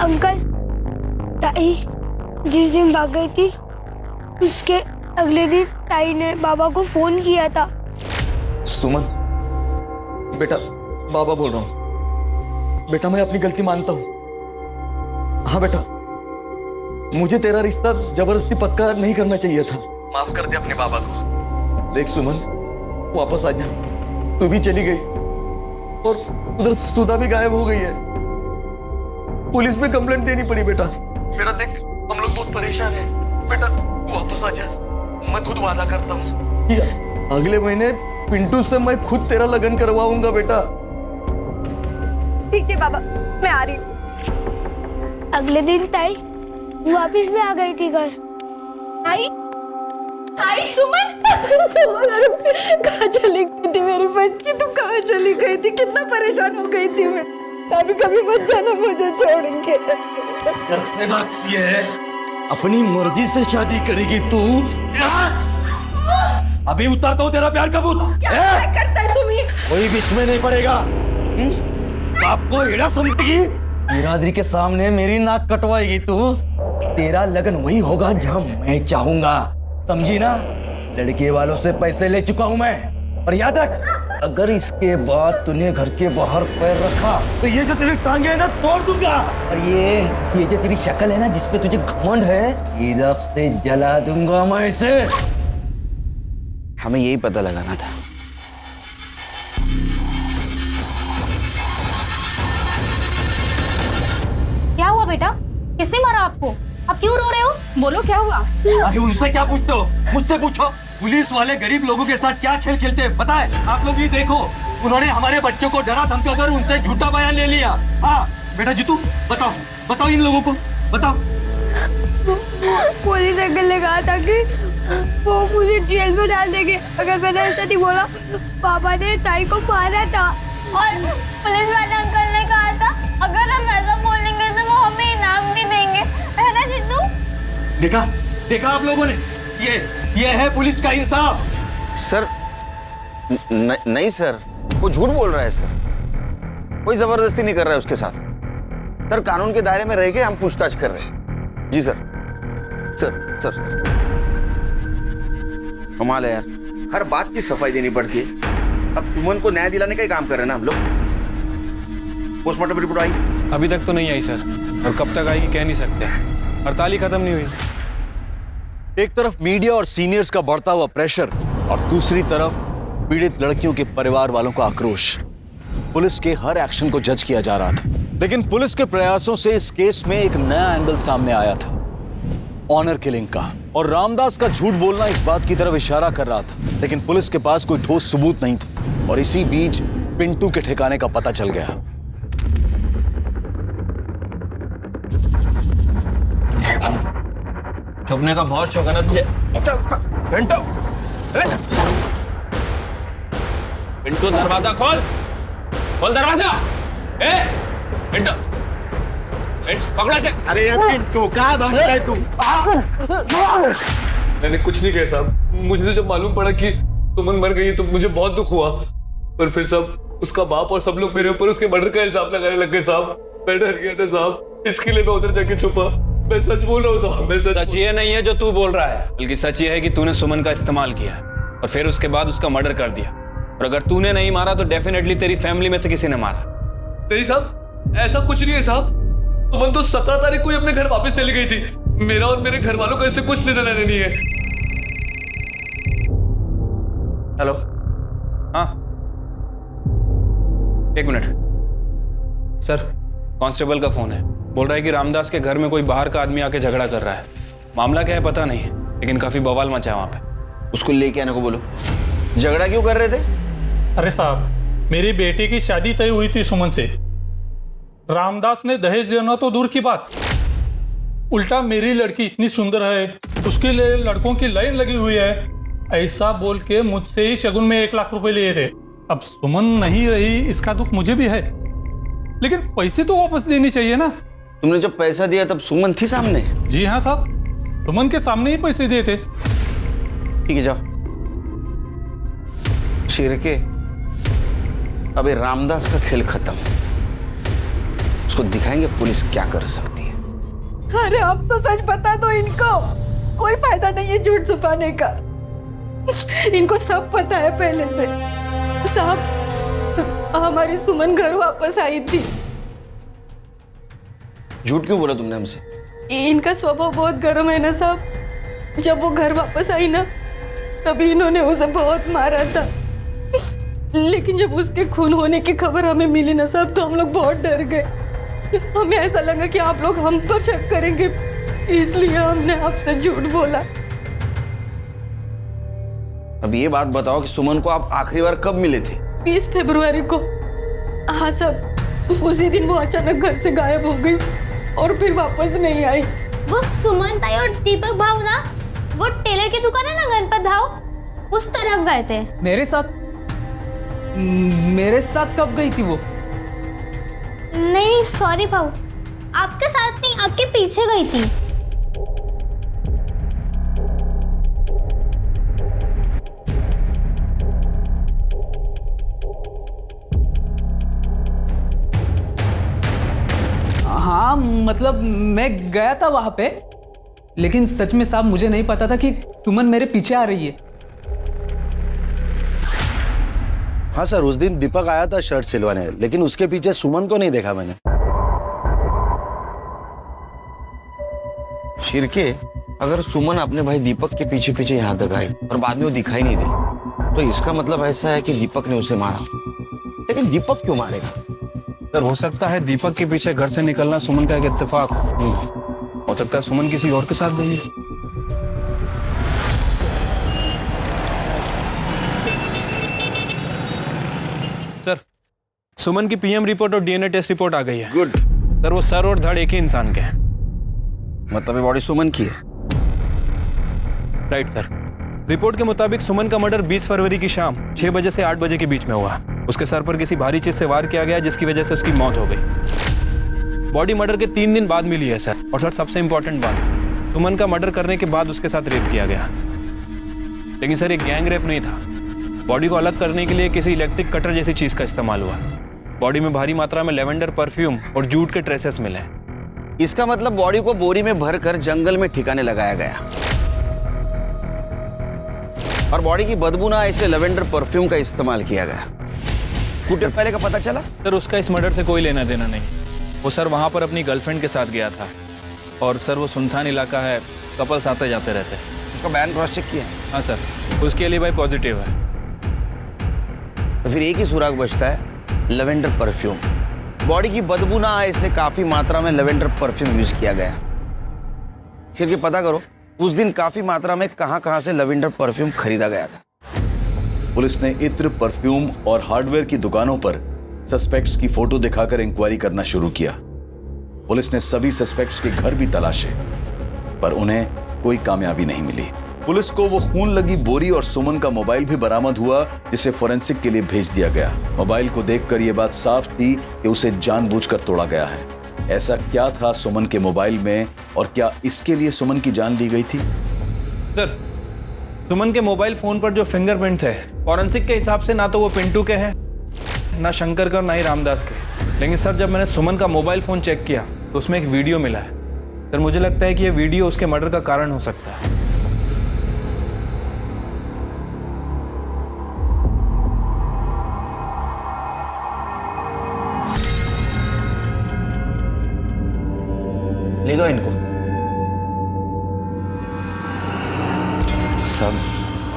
अंकल, ताई जिस दिन भाग गई थी, उसके अगले दिन ताई ने बाबा को फोन किया था। सुमन बेटा, बाबा बोल रहा हूं। बेटा मैं अपनी गलती मानता हूं। हाँ बेटा, मुझे तेरा रिश्ता जबरदस्ती पक्का नहीं करना चाहिए था। माफ कर दे अपने बाबा को। देख सुमन, वापस आ जा। तू भी चली गई और उधर सुधा भी गायब हो गई है। पुलिस में कंप्लेंट देनी पड़ी बेटा। बेटा देख, हम लोग बहुत परेशान हैं। बेटा तू वापस आ जा। मैं खुद वादा करता हूँ, अगले महीने पिंटू से मैं खुद तेरा लगन करवाऊंगा बेटा। ठीक है बाबा, मैं आ रही हूँ। अगले दिन ताई वापिस भी आ गई थी घर। आई सुमन, कहाँ चली गई थी मेरी बच्ची? तू कहाँ चली गई थी? कितना परेशान हो गई थी मैं। कभी कभी मत जाना मुझे छोड़ के। घर से भागती है, अपनी मर्जी से शादी करेगी तू। अभी उतारता हूँ तेरा प्यार का भूत। क्या करता है तुम्हें? कोई बीच में नहीं पड़ेगा। आपको एड़ा समझेगी? बिरादरी के सामने मेरी नाक कटवाएगी तू। तेरा लगन वही होगा जहां मैं चाहूंगा, समझी ना? लड़के वालों से पैसे ले चुका हूं मैं, और याद रख, अगर इसके बाद तूने घर के बाहर पैर रखा तो ये जो तेरी टांगे है ना तोड़ दूंगा, और ये जो तेरी शक्ल है ना जिसपे तुझे घमंड है, इधर से जला दूंगा मैं इसे। हमें यही पता लगाना था। क्या हुआ बेटा? किसने मारा आपको? आप क्यों रो रहे हो? बोलो क्या हुआ? अरे उनसे क्या पूछते हो, मुझसे पूछो। पुलिस वाले गरीब लोगों के साथ क्या खेल खेलते हैं पता है? आप लोग ये देखो, उन्होंने हमारे बच्चों को डरा धमका कर उनसे झूठा बयान ले लिया। हाँ बेटा जीतू, बताओ बताओ इन लोगों को, बताओ। पुलिस अंकल ने कहा था कि वो मुझे जेल में डाल देंगे अगर मैंने ऐसा नहीं बोला। पापा ने ताई को मारा था, और पुलिस वाले अंकल ने कहा था अगर हम ऐसा बोलेंगे तो वो हमें इनाम भी देंगे, है ना जिद्दू? देखा देखा आप लोगों ने, ये है पुलिस का इंसाफ। सर नहीं सर, वो झूठ बोल रहा है सर, कोई जबरदस्ती नहीं कर रहा है उसके साथ। सर कानून के दायरे में रह के हम पूछताछ कर रहे हैं। जी सर। सर सर सर कमाल है यार, हर बात की सफाई देनी पड़ती है। अब सुमन को न्याय दिलाने का ही काम कर रहे हैं ना हम लोग। पोस्टमार्टम रिपोर्ट आई? अभी तक तो नहीं आई सर, और कब तक आएगी कह नहीं सकते, हड़ताल ही खत्म नहीं हुई। एक तरफ मीडिया और सीनियर्स का बढ़ता हुआ प्रेशर और दूसरी तरफ पीड़ित लड़कियों के परिवार वालों का आक्रोश। पुलिस के हर एक्शन को जज किया जा रहा था, लेकिन पुलिस के प्रयासों से इस केस में एक नया एंगल सामने आया था, ऑनर किलिंग का। और रामदास का झूठ बोलना इस बात की तरफ इशारा कर रहा था, लेकिन पुलिस के पास कोई ठोस सबूत नहीं था। और इसी बीच पिंटू के ठिकाने का पता चल गया। छुपने का बहुत शौक है ना तुझे? पिंटू, पिंटू दरवाजा खोल, खोल दरवाजा। ए पिंटू, पकड़ा से। अरे यार पिंटू कहाँ भाग रहा है तू? मैंने कुछ नहीं कहा साहब, मुझे तो जब मालूम पड़ा कि सुमन मर गई तो मुझे बहुत दुख हुआ, पर फिर सब उसका बाप और सब लोग मेरे ऊपर उसके मर्डर का इल्जाम लगाने लग गए साहब। मैं डर गया था साहब, इसके लिए मैं उधर जाके छुपा। मैं सच बोल रहा हूँ साहब, मैं सच ये नहीं है जो तू बोल रहा है, बल्कि सच ये है कि तूने सुमन का इस्तेमाल किया है और फिर उसके बाद उसका मर्डर कर दिया। और अगर तूने नहीं मारा तो डेफिनेटली तेरी फैमिली में से किसी ने मारा। नहीं साहब, ऐसा कुछ नहीं है साहब। सुमन तो 17 तारीख को ही अपने घर वापस चली गई थी। मेरा और मेरे घर वालों का इससे कुछ लेना देना नहीं है। हेलो, हाँ एक मिनट सर, कांस्टेबल का फोन है, बोल रहा है कि रामदास के घर में कोई बाहर का आदमी आके झगड़ा कर रहा है। मामला क्या है पता नहीं है, लेकिन काफी बवाल मचा है वहां पे। उसको लेके आने को बोलो। झगड़ा क्यों कर रहे थे? अरे साहब, मेरी बेटी की शादी तय हुई थी सुमन से। रामदास ने दहेज देना तो दूर की बात, उल्टा मेरी लड़की इतनी सुंदर है, उसके लिए लड़कों की लाइन लगी हुई है, ऐसा बोल के मुझसे ही शगुन में 1 लाख रुपए लिए थे। अब सुमन नहीं रही, इसका दुख मुझे भी है, लेकिन पैसे तो वापस देने चाहिए ना। तुमने जब पैसा दिया तब सुमन थी सामने? जी हाँ साहब, सुमन के सामने ही पैसे दिए थे। ठीक है, जाओ। शिरके, अबे रामदास का खेल खत्म, उसको दिखाएंगे पुलिस क्या कर सकती है। अरे अब तो सच बता दो इनको, कोई फायदा नहीं है झूठ छुपाने का। इनको सब पता है पहले से। साहब, हमारी सुमन घर वापस आई थी। झूठ क्यों बोला तुमने हमसे? इनका स्वभाव बहुत गर्म है ना साहब। जब वो घर वापस आई ना, तभी इन्होंने उसे बहुत मारा था। लेकिन जब उसके खून होने की खबर हमें मिली ना साहब, तो हम लोग बहुत डर गए। हमें ऐसा लगा कि आप लोग हम पर शक करेंगे, इसलिए हमने आपसे झूठ बोला। अब ये बात बताओ कि सुमन को आप आखिरी बार कब मिले थे? 20 फरवरी को। हाँ साहब, उसी दिन वो अचानक घर से गायब हो गई और फिर वापस नहीं आई। वो सुमन ताई और दीपक भाव ना, वो टेलर की दुकान है ना गणपत भाव, उस तरफ गए थे। मेरे साथ कब गई थी वो? नहीं सॉरी भाऊ, आपके साथ नहीं, आपके पीछे गई थी। हाँ मतलब मैं गया था वहां पे, लेकिन सच में साहब मुझे नहीं पता था कि सुमन मेरे पीछे आ रही है। हाँ सर, उस दिन दीपक आया था शर्ट सिलवाने, लेकिन उसके पीछे सुमन को नहीं देखा मैंने। शिरके, अगर सुमन अपने भाई दीपक के पीछे पीछे यहाँ तक आई और बाद में वो दिखाई नहीं दी, तो इसका मतलब ऐसा है कि दीपक ने उसे मारा। लेकिन दीपक क्यों मारेगा? सर हो सकता है दीपक के पीछे घर से निकलना सुमन का एक इत्तेफाक हो सकता है सुमन किसी और के साथ गई है। सर, सुमन की पीएम रिपोर्ट और डीएनए टेस्ट रिपोर्ट आ गई है। गुड। सर वो सर और धड़ एक ही इंसान के हैं। मतलब ये बॉडी सुमन की है? Right sir. रिपोर्ट के मुताबिक सुमन का मर्डर 20 फरवरी की शाम 6 बजे से 8 बजे के बीच में हुआ। उसके सर पर किसी भारी चीज से वार किया गया, जिसकी वजह से उसकी मौत हो गई। बॉडी मर्डर के 3 दिन बाद मिली है सर। और सर सबसे इंपॉर्टेंट बात, सुमन का मर्डर करने के बाद उसके साथ रेप किया गया। लेकिन सर एक गैंग रेप नहीं था। बॉडी को अलग करने के लिए किसी इलेक्ट्रिक कटर जैसी चीज का इस्तेमाल हुआ। बॉडी में भारी मात्रा में लेवेंडर परफ्यूम और जूट के ट्रेसेस मिले। इसका मतलब बॉडी को बोरी में भरकर जंगल में ठिकाने लगाया गया और बॉडी की बदबू ना आए इसलिए लेवेंडर परफ्यूम का इस्तेमाल किया गया। कुछ देर पहले का पता चला? सर उसका इस मर्डर से कोई लेना देना नहीं। वो सर वहां पर अपनी गर्लफ्रेंड के साथ गया था और सर वो सुनसान इलाका है, कपल्स आते जाते रहते हैं। उसका बयान क्रॉस चेक किया? हाँ सर, उसके लिए भाई पॉजिटिव है। तो फिर एक ही सुराग बचता है, लेवेंडर परफ्यूम। बॉडी की बदबू ना आए इसलिए काफी मात्रा में लेवेंडर परफ्यूम यूज किया गया। फिर पता करो उस दिन काफी मात्रा में कहां से लेवेंडर परफ्यूम खरीदा गया था। पुलिस ने इत्र, परफ्यूम और हार्डवेयर की दुकानों पर सस्पेक्ट्स की फोटो दिखाकर इंक्वायरी करना शुरू किया। पुलिस ने सभी सस्पेक्ट्स के घर भी तलाशे, पर उन्हें कोई कामयाबी नहीं मिली। पुलिस को वो खून लगी बोरी और सुमन का मोबाइल भी बरामद हुआ, जिसे फोरेंसिक के लिए भेज दिया गया। मोबाइल को देखकर यह बात साफ थी कि उसे जानबूझकर तोड़ा गया है। ऐसा क्या था सुमन के मोबाइल में और क्या इसके लिए सुमन की जान ली गई थी? सर, सुमन के मोबाइल फोन पर जो फिंगरप्रिंट थे, फॉरेंसिक के हिसाब से ना तो वो पिंटू के हैं, ना शंकर के और ना ही रामदास के। लेकिन सर जब मैंने सुमन का मोबाइल फोन चेक किया तो उसमें एक वीडियो मिला है। सर मुझे लगता है कि यह वीडियो उसके मर्डर का कारण हो सकता है। ले गो इनको। सब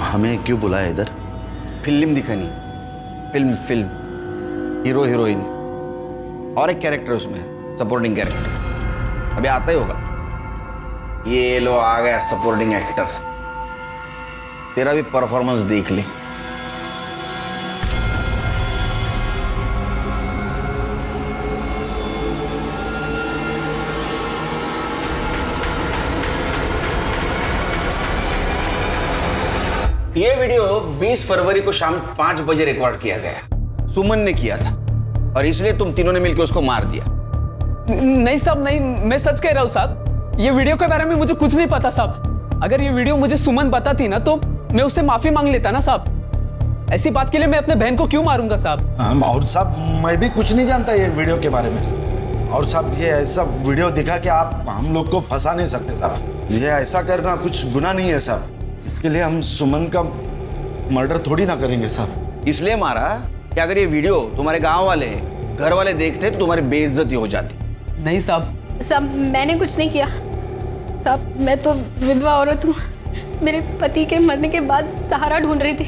हमें क्यों बुलाया इधर? फिल्म दिखानी। फिल्म हीरो हीरोइन और एक कैरेक्टर उसमें, सपोर्टिंग कैरेक्टर। अभी आता ही होगा। ये लो आ गया सपोर्टिंग एक्टर। तेरा भी परफॉर्मेंस देख ले। ये वीडियो 20 फरवरी को शाम 5 बजे रिकॉर्ड किया गया। सुमन ने किया था और इसलिए तुम तीनों ने मिलकर उसको मार दिया। नहीं साहब, नहीं, मैं सच कह रहा हूँ साहब। ये वीडियो के बारे में मुझे कुछ नहीं पता साहब। अगर ये वीडियो मुझे सुमन बताती ना तो मैं उससे माफी मांग लेता ना साहब। ऐसी बात के लिए मैं अपने बहन को क्यों मारूंगा साहब? और साहब मैं भी कुछ नहीं जानता ये वीडियो के बारे में। और साहब ये ऐसा वीडियो दिखा कि आप हम लोग को फंसा नहीं सकते साहब। ये ऐसा करना कुछ गुनाह नहीं है साहब। इसके लिए हम सुमन का मर्डर थोड़ी ना करेंगे साहब। इसलिए मारा कि अगर ये वीडियो तुम्हारे गांव वाले, घर वाले देखते तो तुम्हारी बेइज्जती हो जाती। नहीं साहब। साहब मैंने कुछ नहीं किया साहब। मैं तो विधवा औरत हूँ। मेरे पति के मरने के बाद सहारा ढूंढ रही थी।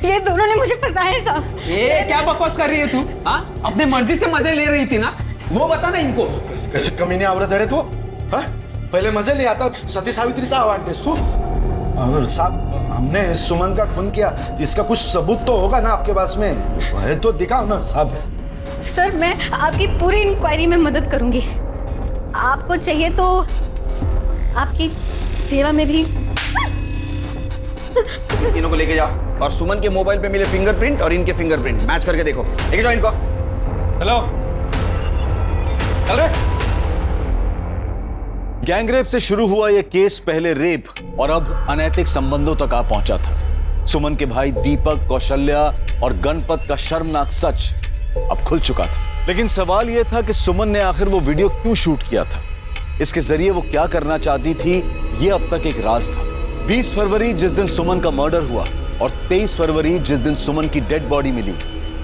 ये दोनों ने मुझे फंसाया साहब। ये क्या बकवास कर रही है तू? हाँ, अपने मर्जी से मजे ले रही थी ना, वो बता ना इनको। कैसे कमीने औरत है रे तू? हाँ? पहले मजे ले आता, सती सावित्री सा एडवांटेज तू। और साहब हमने सुमन का खून किया, इसका कुछ सबूत तो होगा ना आपके पास में? है तो दिखाओ ना साहब। सर मैं आपकी पूरी इंक्वायरी में मदद करूंगी। आपको चाहिए तो आपकी सेवा में भी। तीनों को लेके जाओ और सुमन के मोबाइल पे मिले फिंगरप्रिंट और इनके फिंगरप्रिंट मैच करके देखो। लेके जाओ इनको। हेलो, अरे गैंगरेप से शुरू हुआ यह केस पहले रेप और अब अनैतिक संबंधों तक आ पहुंचा था। सुमन के भाई दीपक, कौशल्या और गणपत का शर्मनाक सच अब खुल चुका था। लेकिन सवाल यह था कि सुमन ने आखिर वो वीडियो क्यों शूट किया था, इसके जरिए वो क्या करना चाहती थी, यह अब तक एक राज था। 20 फरवरी जिस दिन सुमन का मर्डर हुआ और 23 फरवरी जिस दिन सुमन की डेड बॉडी मिली,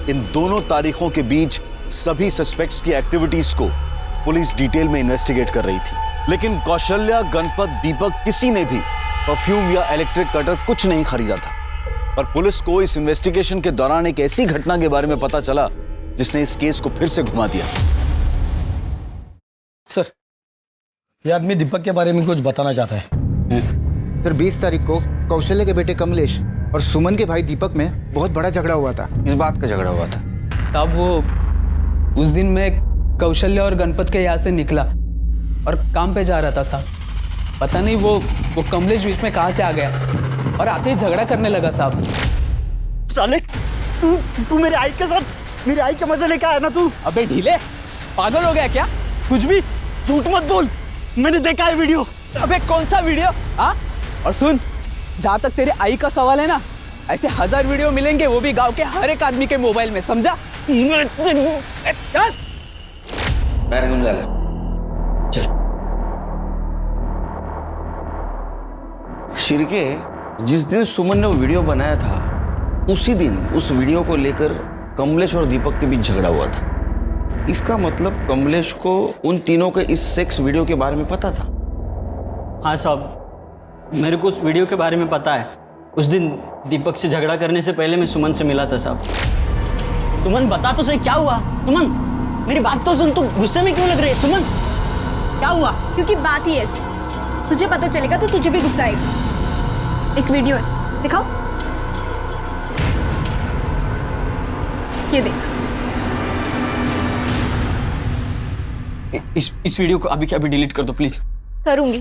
इन दोनों तारीखों के बीच सभी सस्पेक्ट्स की एक्टिविटीज को पुलिस डिटेल में इन्वेस्टिगेट कर रही थी, लेकिन कौशल्या, गणपत, दीपक किसी ने भी परफ्यूम या इलेक्ट्रिक कटर कुछ नहीं खरीदा था। पर पुलिस को इस इन्वेस्टिगेशन के दौरान एक ऐसी घटना के बारे में पता चला जिसने इस केस को फिर से घुमा दिया। सर, ये आदमी दीपक के बारे में कुछ बताना चाहता है। सर, 20 तारीख को कौशल्य के बेटे कमलेश और सुमन के भाई दीपक में बहुत बड़ा झगड़ा हुआ था। इस बात का झगड़ा हुआ था साहब, वो उस दिन मैं कौशल्य और गणपत के यहाँ से निकला और काम पे जा रहा था साहब। पता नहीं वो कमलेश बीच में कहाँ से आ गया और आते ही झगड़ा करने लगा साहब। साले, तू मेरे आई के साथ मेरी आई का मजा लेके आया ना तू? अबे ढीले, पागल हो गया क्या? कुछ भी झूठ मत बोल, मैंने देखा है वीडियो। अबे कौन सा वीडियो? हाँ, और सुन, जहाँ तक तेरे आई का सवाल है ना, ऐसे 1000 वीडियो मिलेंगे, वो भी गांव के हर एक आदमी के मोबाइल में, समझा? चल शिरके, जिस दिन सुमन ने वो वीडियो बनाया था उसी दिन उस वीडियो को लेकर कमलेश और दीपक के बीच झगड़ा हुआ था। इसका मतलब कमलेश को उन तीनों के इस सेक्स वीडियो के बारे में पता था। हाँ साहब, मेरे को उस वीडियो के बारे में पता है। उस दिन दीपक से झगड़ा करने से पहले मैं सुमन से मिला था साहब। सुमन, बता तो सही क्या हुआ? सुमन, मेरी बात तो सुन, तू गुस्से में क्यों लग रही है? सुमन, क्या हुआ? क्योंकि बात ही ऐसी, तुझे पता चलेगा तो तुझे भी गुस्सा आएगा। एक वीडियो है, दिखाओ। ये देख। इस वीडियो को अभी के अभी डिलीट कर दो प्लीज। करूंगी,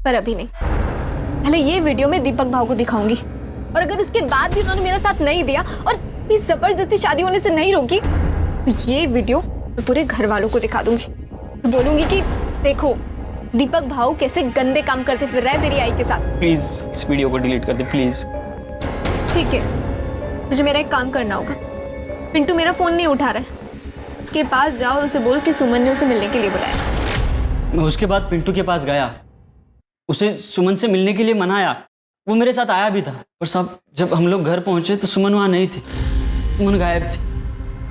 पर अभी नहीं। पहले ये वीडियो मैं दीपक भाव को दिखाऊंगी, और अगर उसके बाद भी उन्होंने मेरा साथ नहीं दिया और इस जबरदस्ती शादी होने से नहीं रोकी, तो ये वीडियो मैं पूरे घर वालों को दिखा दूंगी। तो बोलूंगी कि देखो दीपक भाव कैसे गंदे काम करते फिर रहा है तेरी आई के साथ। प्लीज इस वीडियो को डिलीट कर दे प्लीज। ठीक है, तुझे मेरा एक काम करना होगा। पिंटू मेरा फोन नहीं उठा रहा है, उसके पास जाओ और उसे बोल कि सुमन ने उसे मिलने के लिए बुलाया। मैं उसके बाद पिंटू के पास गया, उसे सुमन से मिलने के लिए मनाया। वो मेरे साथ आया भी था, पर साहब जब हम लोग घर पहुंचे तो सुमन वहाँ नहीं थी। सुमन गायब थी।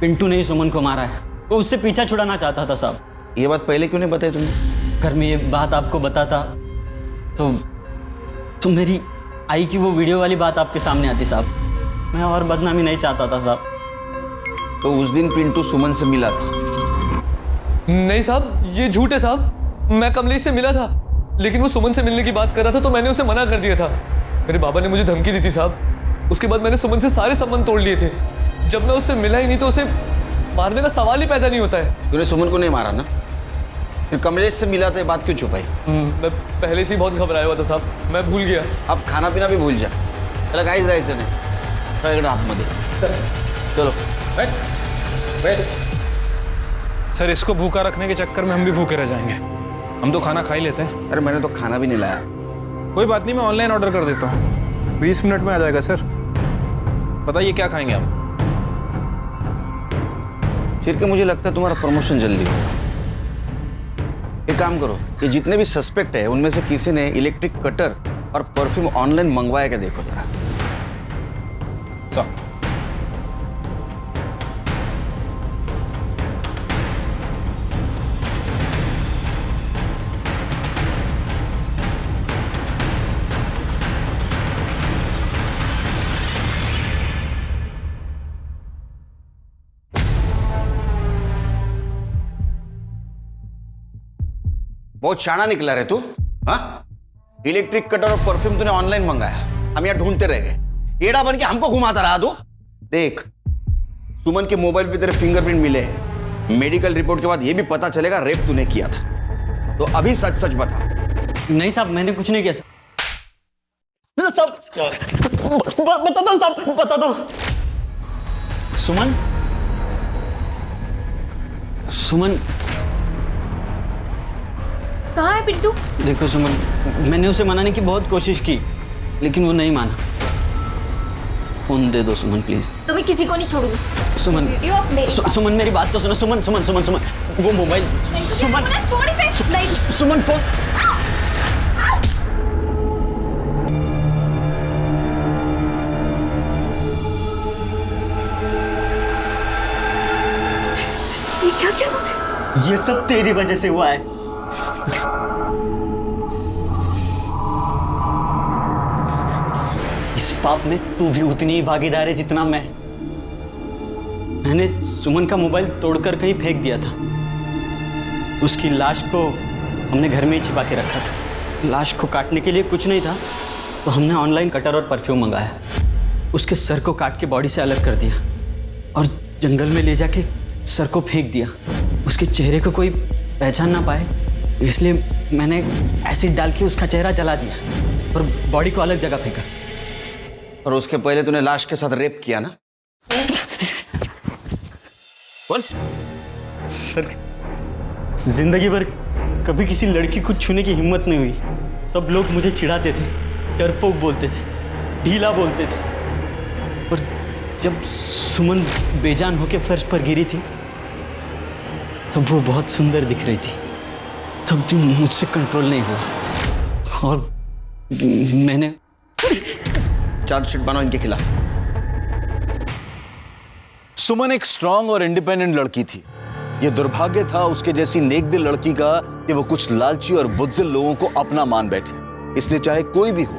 पिंटू ने ही सुमन को मारा है, वो उससे पीछा छुड़ाना चाहता था साहब। ये बात पहले क्यों नहीं बताई तुमने? घर में ये बात आपको बताता तो मेरी आई की वो वीडियो वाली बात आपके सामने आती साहब। मैं और बदनामी नहीं चाहता था साहब। तो उस दिन पिंटू सुमन से मिला था? नहीं साहब, ये झूठ है साहब। मैं कमलेश से मिला था, लेकिन वो सुमन से मिलने की बात कर रहा था तो मैंने उसे मना कर दिया था। मेरे बाबा ने मुझे धमकी दी थी साहब। उसके बाद मैंने सुमन से सारे संबंध तोड़ लिए थे। जब मैं उससे मिला ही नहीं तो उसे मारने का सवाल ही पैदा नहीं होता है। तूने सुमन को नहीं मारा ना? फिर कमलेश से मिला था, ये बात क्यों छुपाई? मैं पहले से ही बहुत घबराया हुआ था साहब, मैं भूल गया। अब खाना पीना भी भूल जा। चला गाइस जायचं नाही, हाथ मध्ये चलो। सर, इसको भूखा रखने के चक्कर में हम भी भूखे रह जाएंगे। हम तो खाना खा ही लेते हैं। अरे मैंने तो खाना भी नहीं लाया। कोई बात नहीं, मैं ऑनलाइन ऑर्डर कर देता हूँ, 20 मिनट में आ जाएगा सर। बताइए क्या खाएंगे आप? शिरके, मुझे लगता है तुम्हारा प्रमोशन जल्दी होगा। एक काम करो, ये जितने भी सस्पेक्ट है उनमें से किसी ने इलेक्ट्रिक कटर और परफ्यूम ऑनलाइन मंगवाया क्या देखो जरा। बहुत शाना निकला रे तू। हाँ, इलेक्ट्रिक कटर और परफ्यूम तूने ऑनलाइन मंगाया, हम यहाँ ढूंढते रह गए। एड़ा बन के हमको घुमाता रहा तू। देख, सुमन के मोबाइल पे तेरे फिंगरप्रिंट मिले हैं। मेडिकल रिपोर्ट के बाद ये भी पता चलेगा रेप तूने किया था। तो अभी सच सच बता। नहीं साहब, मैंने कुछ नहीं किया साहब। बताता हूँ साहब, बताता हूँ। सुमन कहाँ है पिंटू? देखो सुमन, मैंने उसे मनाने की बहुत कोशिश की, लेकिन वो नहीं माना। फोन दे दो सुमन प्लीज। तो मैं किसी को नहीं छोड़ूंगी। सुमन, सुमन मेरी बात तो सुनो। सुमन सुमन सुमन सुमन, वो मोबाइल। सुमन फोन। क्या किया तूने? ये सब तेरी वजह से हुआ है। इस पाप में तू भी उतनी ही भागीदार है जितना मैं। मैंने सुमन का मोबाइल तोड़कर कहीं फेंक दिया था। उसकी लाश को हमने घर में ही छिपा के रखा था। लाश को काटने के लिए कुछ नहीं था तो हमने ऑनलाइन कटर और परफ्यूम मंगाया। उसके सर को काट के बॉडी से अलग कर दिया और जंगल में ले जाके सर को फेंक दिया। उसके चेहरे को कोई पहचान ना पाए इसलिए मैंने एसिड डाल के उसका चेहरा जला दिया और बॉडी को अलग जगह फेंका। और उसके पहले तूने लाश के साथ रेप किया ना? बोल। सर, जिंदगी भर कभी किसी लड़की को छूने की हिम्मत नहीं हुई। सब लोग मुझे चिढ़ाते थे, डरपोक बोलते थे, ढीला बोलते थे। और जब सुमन बेजान होके फर्श पर गिरी थी तब वो बहुत सुंदर दिख रही थी। तब भी मुझसे कंट्रोल नहीं हुआ और मैंने चार्जशीट बनाओ इनके खिलाफ। सुमन एक स्ट्रांग और इंडिपेंडेंट लड़की थी। यह दुर्भाग्य था उसके जैसी नेकदिल लड़की का कि वो कुछ लालची और बुज़दिल लोगों को अपना मान बैठी। इसलिए चाहे कोई भी हो,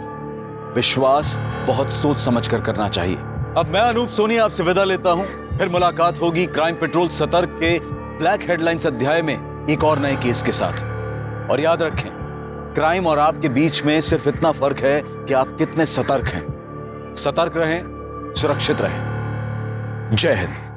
विश्वास बहुत सोच समझ कर करना चाहिए। अब मैं अनूप सोनी आपसे विदा लेता हूं। फिर मुलाकात होगी क्राइम पेट्रोल सतर्क के ब्लैक हेडलाइंस अध्याय में एक और नए केस के साथ। और याद रखें, क्राइम और आपके बीच में सिर्फ इतना फर्क है कि आप कितने सतर्क हैं। सतर्क रहें, सुरक्षित रहें। जय हिंद।